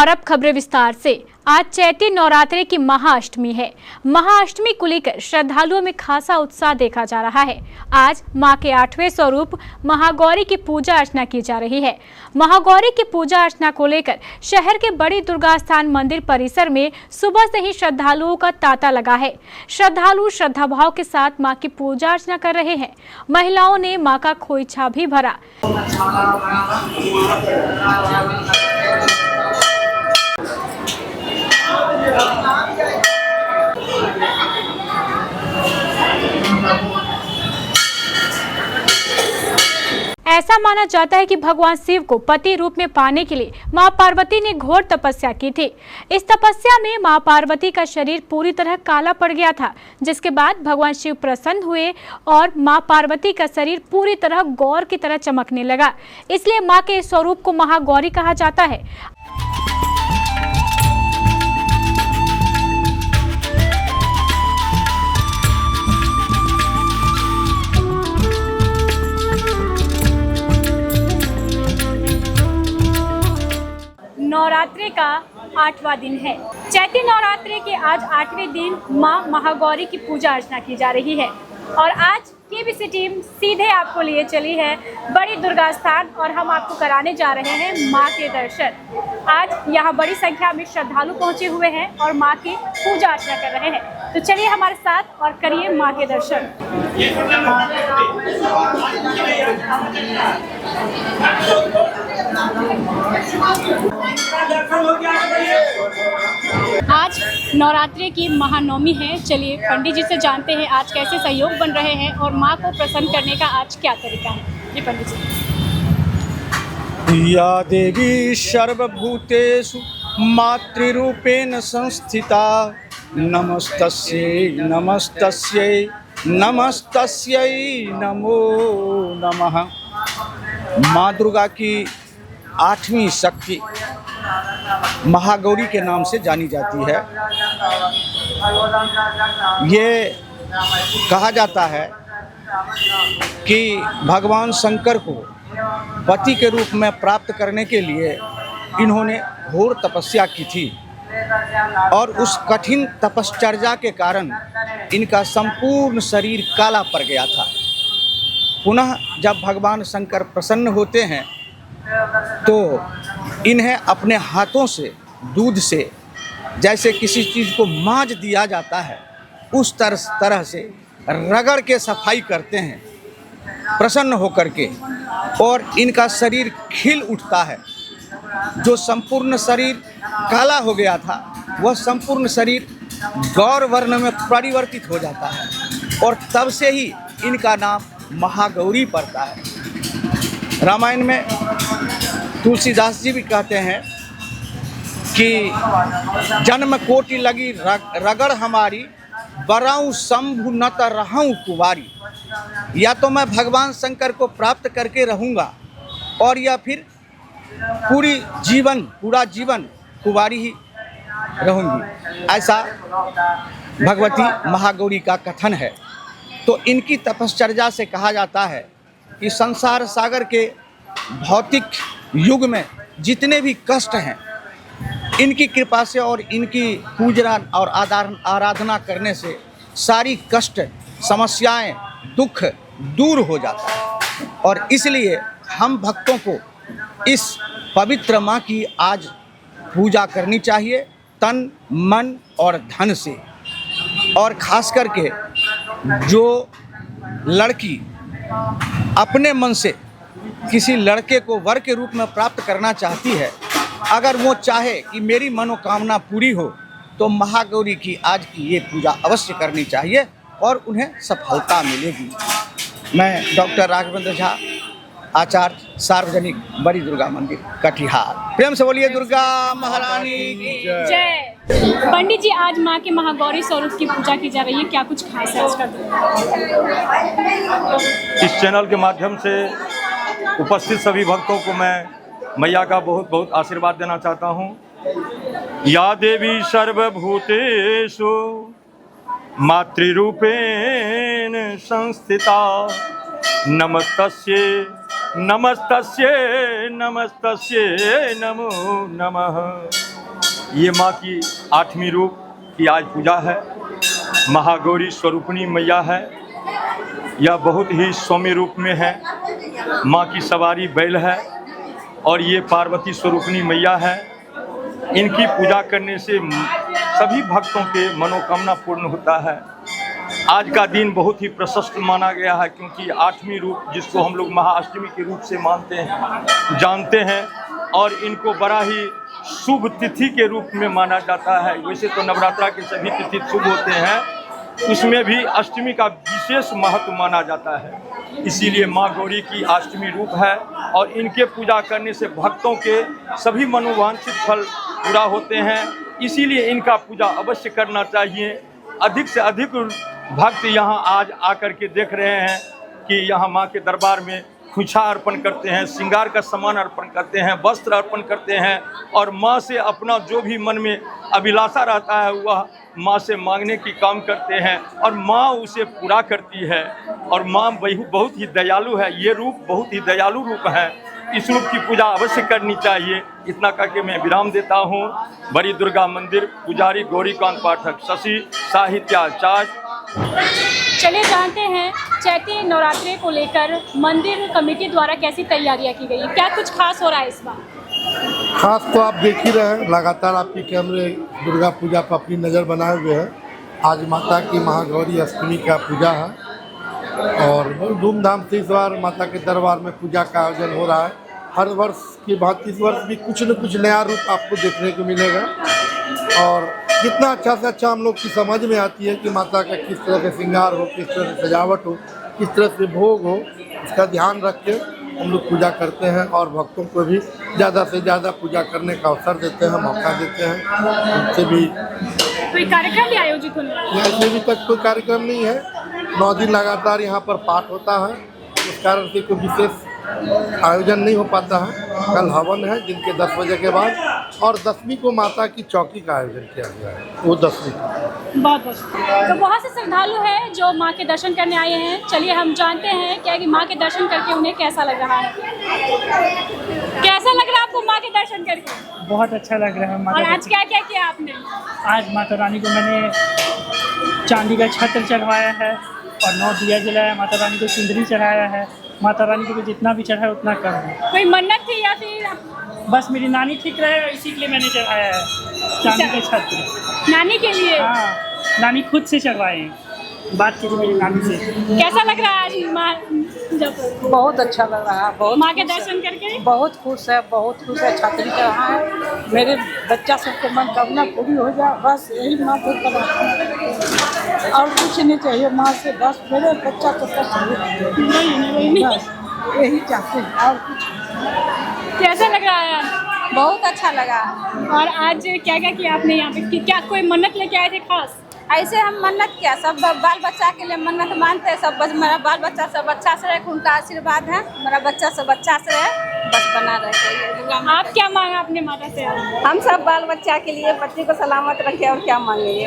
और अब खबरें विस्तार से। आज चैती नवरात्रि की महाअष्टमी है। महाअष्टमी को लेकर श्रद्धालुओं में खासा उत्साह देखा जा रहा है। आज मां के 8वें स्वरूप महागौरी की पूजा अर्चना की जा रही है। महागौरी की पूजा अर्चना को लेकर शहर के बड़ी दुर्गा स्थान मंदिर परिसर में सुबह से ही श्रद्धालुओं का तांता लगा है। श्रद्धालु श्रद्धा भाव के साथ मां की पूजा अर्चना कर रहे हैं। महिलाओं ने मां का खोइछा भी भरा। ऐसा माना जाता है कि भगवान शिव को पति रूप में पाने के लिए मां पार्वती ने घोर तपस्या की थी। इस तपस्या में मां पार्वती का शरीर पूरी तरह काला पड़ गया था, जिसके बाद भगवान शिव प्रसन्न हुए और मां पार्वती का शरीर पूरी तरह गौर की तरह चमकने लगा। इसलिए मां के इस स्वरूप को महागौरी कहा जाता है। नवरात्रि का 8वां दिन है। चैती नवरात्रि के आज 8वें दिन मां महागौरी की पूजा अर्चना की जा रही है और आज केबीसी टीम सीधे आपको लिए चली है बड़ी दुर्गा स्थान और हम आपको कराने जा रहे हैं मां के दर्शन। आज यहां बड़ी संख्या में श्रद्धालु पहुंचे हुए हैं और मां की पूजा अर्चना कर रहे हैं। तो चलिए हमारे साथ और करिए मां के दर्शन। आज नवरात्रि की महानवमी है। चलिए पंडित जी से जानते हैं आज कैसे सहयोग बन रहे हैं और मां को प्रसन्न करने का आज क्या तरीका है। जी पंडित जी। या देवी सर्वभूतेषु मातृरूपेण संस्थिता नमस्तस्यै नमस्तस्यै नमस्तस्यै नमो नमः। माँ दुर्गा की 8वीं शक्ति महागौरी के नाम से जानी जाती है। ये कहा जाता है कि भगवान शंकर को पति के रूप में प्राप्त करने के लिए इन्होंने घोर तपस्या की थी और उस कठिन तपश्चर्या के कारण इनका संपूर्ण शरीर काला पड़ गया था। पुनः जब भगवान शंकर प्रसन्न होते हैं तो इन्हें अपने हाथों से दूध से जैसे किसी चीज़ को मांज दिया जाता है उस तरह से रगड़ के सफाई करते हैं प्रसन्न होकर के, और इनका शरीर खिल उठता है। जो संपूर्ण शरीर काला हो गया था वह संपूर्ण शरीर गौर वर्ण में परिवर्तित हो जाता है और तब से ही इनका नाम महागौरी पड़ता है। रामायण में तुलसीदास जी भी कहते हैं कि जन्म कोटि लगी रगड़ हमारी बराऊं शंभु न त रहूं कुवारी। या तो मैं भगवान शंकर को प्राप्त करके रहूँगा और या फिर पूरा जीवन कुवारी ही रहूँगी, ऐसा भगवती महागौरी का कथन है। तो इनकी तपश्चर्या से कहा जाता है कि संसार सागर के भौतिक युग में जितने भी कष्ट हैं इनकी कृपा से और इनकी पूजना और आराधना करने से सारी कष्ट समस्याएं दुख दूर हो जाता है। और इसलिए हम भक्तों को इस पवित्र माँ की आज पूजा करनी चाहिए तन मन और धन से। और खास करके जो लड़की अपने मन से किसी लड़के को वर के रूप में प्राप्त करना चाहती है, अगर वो चाहे कि मेरी मनोकामना पूरी हो तो महागौरी की आज की ये पूजा अवश्य करनी चाहिए और उन्हें सफलता मिलेगी। मैं डॉक्टर राघवेंद्र झा, आचार्य सार्वजनिक बड़ी दुर्गा मंदिर कटिहार। प्रेम से बोलिए दुर्गा महारानी की जय। पंडित जी, आज माँ के महागौरी स्वरूप की पूजा की जा रही है, क्या कुछ खास है इसका? इस चैनल के माध्यम से उपस्थित सभी भक्तों को मैं मैया का बहुत बहुत आशीर्वाद देना चाहता हूँ। या देवी सर्वभूतेषु मातृरूपेण संस्थिता नमस्तस्यै नमस्तस्यै नमस्तस्यै नमो नमः। ये माँ की 8वीं रूप की आज पूजा है। महागौरी स्वरूपिणी मैया है। यह बहुत ही सौम्य रूप में है। माँ की सवारी बैल है और ये पार्वती स्वरूपिणी मैया है। इनकी पूजा करने से सभी भक्तों के मनोकामना पूर्ण होता है। आज का दिन बहुत ही प्रशस्त माना गया है, क्योंकि 8वीं रूप जिसको हम लोग महाअष्टमी के रूप से मानते हैं, जानते हैं, और इनको बड़ा ही शुभ तिथि के रूप में माना जाता है। वैसे तो नवरात्रा के सभी तिथि शुभ होते हैं, उसमें भी अष्टमी का विशेष महत्व माना जाता है। इसीलिए माँ गौरी की 8वीं रूप है और इनके पूजा करने से भक्तों के सभी मनोवांछित फल पूरा होते हैं। इसीलिए इनका पूजा अवश्य करना चाहिए। अधिक से अधिक भक्त यहाँ आज आकर के देख रहे हैं कि यहाँ माँ के दरबार में खुशा अर्पण करते हैं, श्रृंगार का सामान अर्पण करते हैं, वस्त्र अर्पण करते हैं और माँ से अपना जो भी मन में अभिलाषा रहता है वह माँ से मांगने की काम करते हैं और माँ उसे पूरा करती है। और माँ बहुत ही दयालु है। ये रूप बहुत ही दयालु रूप है। इस रूप की पूजा अवश्य करनी चाहिए। इतना करके मैं विराम देता हूँ। बड़ी दुर्गा मंदिर पुजारी गौरीकांत पाठक, शशि साहित्याचार्य। चलिए जानते हैं चैती नवरात्रि को लेकर मंदिर कमेटी द्वारा कैसी तैयारियां की गई है, क्या कुछ खास हो रहा है इस बार? खास तो आप देख ही रहे हैं, लगातार आपके कैमरे दुर्गा पूजा पर अपनी नज़र बनाए हुए हैं। आज माता की महागौरी अष्टमी का पूजा है और बहुत धूमधाम से इस बार माता के दरबार में पूजा का आयोजन हो रहा है। हर वर्ष की भांति इस वर्ष भी कुछ न कुछ नया रूप आपको देखने को मिलेगा और जितना अच्छा से अच्छा हम लोग की समझ में आती है कि माता का किस तरह से श्रृंगार हो, किस तरह से सजावट हो, किस तरह से भोग हो, इसका ध्यान रख के हम लोग पूजा करते हैं और भक्तों को भी ज़्यादा से ज़्यादा पूजा करने का अवसर देते हैं, मौका देते हैं। उनसे भी कोई कार्यक्रम भी आयोजित होने वाला है? अभी तक कोई कार्यक्रम नहीं है। 9 दिन लगातार यहाँ पर पाठ होता है, उस कारण से कोई विशेष आयोजन नहीं हो पाता है। कल हवन है दिन के 10 बजे के बाद और 10वीं को माता की चौकी का आयोजन किया गया है, वो 10वीं बहुत तो बहुत से श्रद्धालु हैं जो माँ के दर्शन करने आए हैं। चलिए हम जानते हैं क्या कि माँ के दर्शन करके उन्हें कैसा लग रहा है। कैसा लग रहा है आपको माँ के दर्शन करके? बहुत अच्छा लग रहा है। और आज क्या क्या किया आपने? आज माता रानी को मैंने चांदी का छत्र चढ़वाया है और 9 दिया जलाया। माता रानी को चुंदरी चढ़ाया है। माता रानी को जितना भी चढ़ाया उतना कम है। कोई मन्नत थी या फिर? बस मेरी नानी ठीक रहे इसी के लिए मैंने चढ़ाया है चांदी का छत्र। नानी के लिए? हाँ, नानी खुद से चढ़वाए हैं। बात कीजिए मेरी नानी से। कैसा लग रहा है आज माँ जब? बहुत अच्छा लग रहा है। बहुत माँ के दर्शन करके बहुत खुश है, बहुत खुश है। छतरी चढ़ा है, मेरे बच्चा सबको मनोकामना पूरी हो जाए, बस यही माँ को करना और कुछ नहीं चाहिए माँ से। बस मेरे बच्चा को बस यही चाहते हैं और कुछ। कैसा लग रहा है? बहुत अच्छा लगा। और आज क्या क्या किया आपने यहाँ पे? क्या कोई मन्नत लेके आए थे खास? ऐसे हम मन्नत किया, सब बाल बच्चा के लिए मन्नत मानते हैं। सब मेरा बाल बच्चा सब अच्छा से रहे, उनका आशीर्वाद है। मेरा बच्चा सब अच्छा से रहे, बस बना रहे। आप क्या मांगा अपने माता से? हम सब बाल बच्चा के लिए बच्चे को सलामत रखे और क्या मांगेंगे।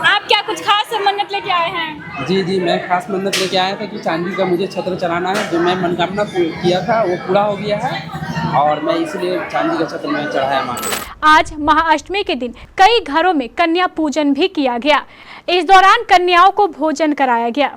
आप क्या कुछ खास मन्नत लेके आए हैं? जी, मैं खास मन्नत लेके आया था कि चांदी का मुझे छत्र चढ़ाना है। जो मैं मनोकामना किया था वो पूरा हो गया है और मैं इसलिए चांदी का छत्र में चढ़ाया माँ। आज महाअष्टमी के दिन कई घरों में कन्या पूजन भी किया गया। इस दौरान कन्याओं को भोजन कराया गया।